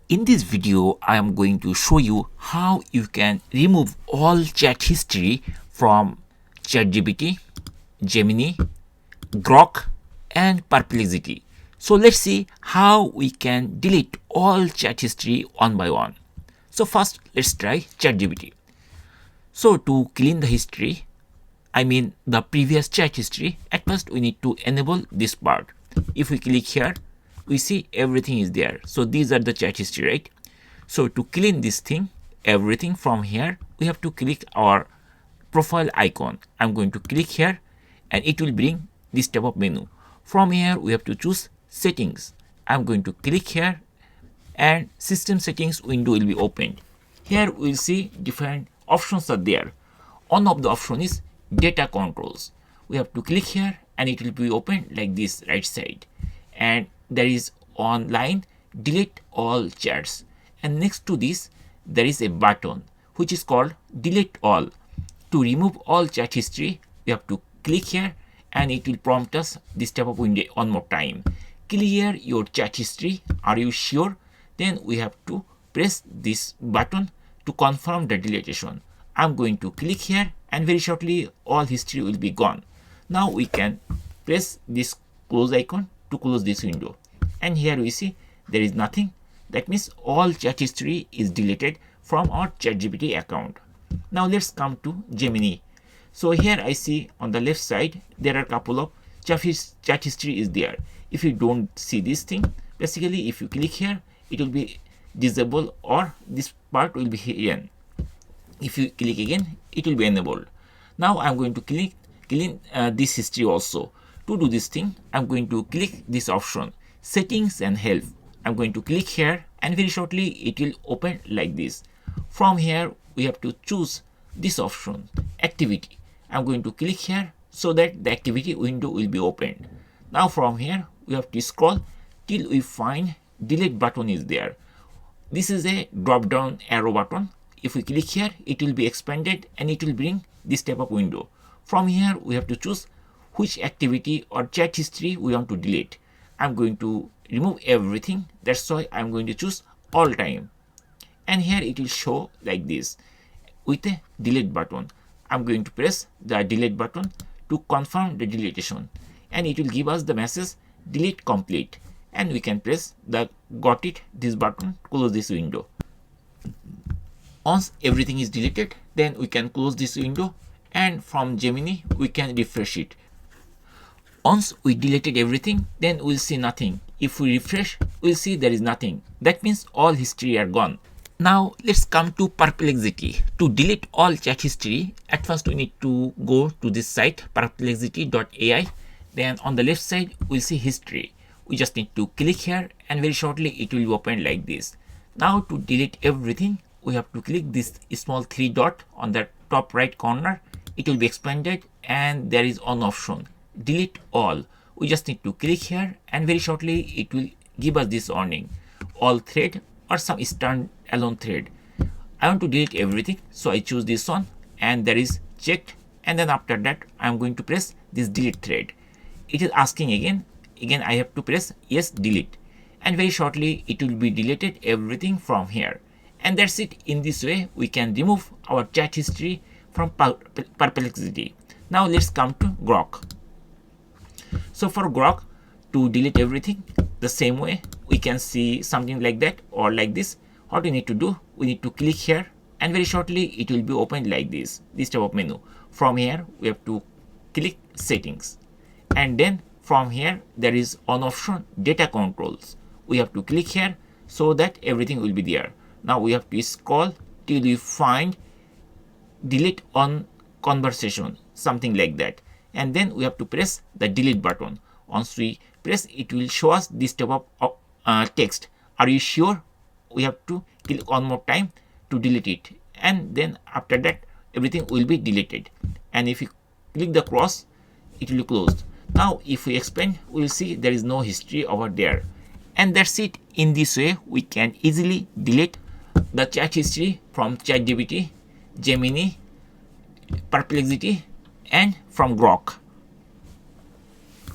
In this video, I am going to show you how you can remove all chat history from ChatGPT, Gemini, Grok and Perplexity. So let's see how we can delete all chat history one by one. So first, let's try ChatGPT. So to clean the history, I mean the previous chat history, at first we need to enable this part. If we click here, we see everything is there. So these are the chat history, right? So to clean this thing, everything from here, we have to click our profile icon. I'm going to click here and it will bring this type of menu. From here, we have to choose settings. I'm going to click here and system settings window will be opened. Here we'll see different options are there. One of the option is data controls. We have to click here and it will be opened like this right side. And there is on line delete all chats. And next to this, there is a button which is called delete all. To remove all chat history, we have to click here and it will prompt us this type of window one more time. Clear your chat history. Are you sure? Then we have to press this button to confirm the deletion. I'm going to click here and very shortly all history will be gone. Now we can press this close icon to close this window. And here we see there is nothing. That means all chat history is deleted from our ChatGPT account. Now let's come to Gemini. So here I see on the left side there are a couple of chat history is there. If you don't see this thing, basically if you click here, it will be disabled or this part will be hidden. If you click again, it will be enabled. Now I'm going to clean this history also. To do this thing, I'm going to click this option, settings and help. I'm going to click here and very shortly it will open like this. From here, we have to choose this option, activity. I'm going to click here so that the activity window will be opened. Now from here, we have to scroll till we find delete button is there. This is a drop down arrow button. If we click here, it will be expanded and it will bring this type of window. From here, we have to choose which activity or chat history we want to delete. I'm going to remove everything. That's why I'm going to choose all time. And here it will show like this with a delete button. I'm going to press the delete button to confirm the deletion. And it will give us the message delete complete. And we can press the got it this button to close this window. Once everything is deleted, then we can close this window and from Gemini we can refresh it. Once we deleted everything, then we'll see nothing. If we refresh, we'll see there is nothing. That means all history are gone. Now let's come to Perplexity. To delete all chat history, at first we need to go to this site perplexity.ai. Then on the left side, we'll see history. We just need to click here and very shortly it will open like this. Now to delete everything, we have to click this small three dot on the top right corner. It will be expanded and there is one option, delete all. We just need to click here and very shortly it will give us this warning, all thread or some standalone thread. I want to delete everything, so I choose this one and there is checked, and then after that I am going to press this delete thread. It is asking again I have to press yes delete, and very shortly it will be deleted everything from here. And that's it. In this way we can remove our chat history from Perplexity. Now let's come to Grok. So for Grok, to delete everything the same way, we can see something like that or like this. What we need to do, we need to click here and very shortly it will be opened like this type of menu. From here we have to click settings, and then from here there is one option, data controls. We have to click here so that everything will be there. Now we have to scroll till we find delete on conversation, something like that. And then we have to press the delete button. Once we press, it will show us this type of text. Are you sure? We have to click one more time to delete it. And then after that, everything will be deleted. And if you click the cross, it will be closed. Now, if we expand, we will see there is no history over there. And that's it. In this way, we can easily delete the chat history from ChatGPT, Gemini, Perplexity, and from Grok.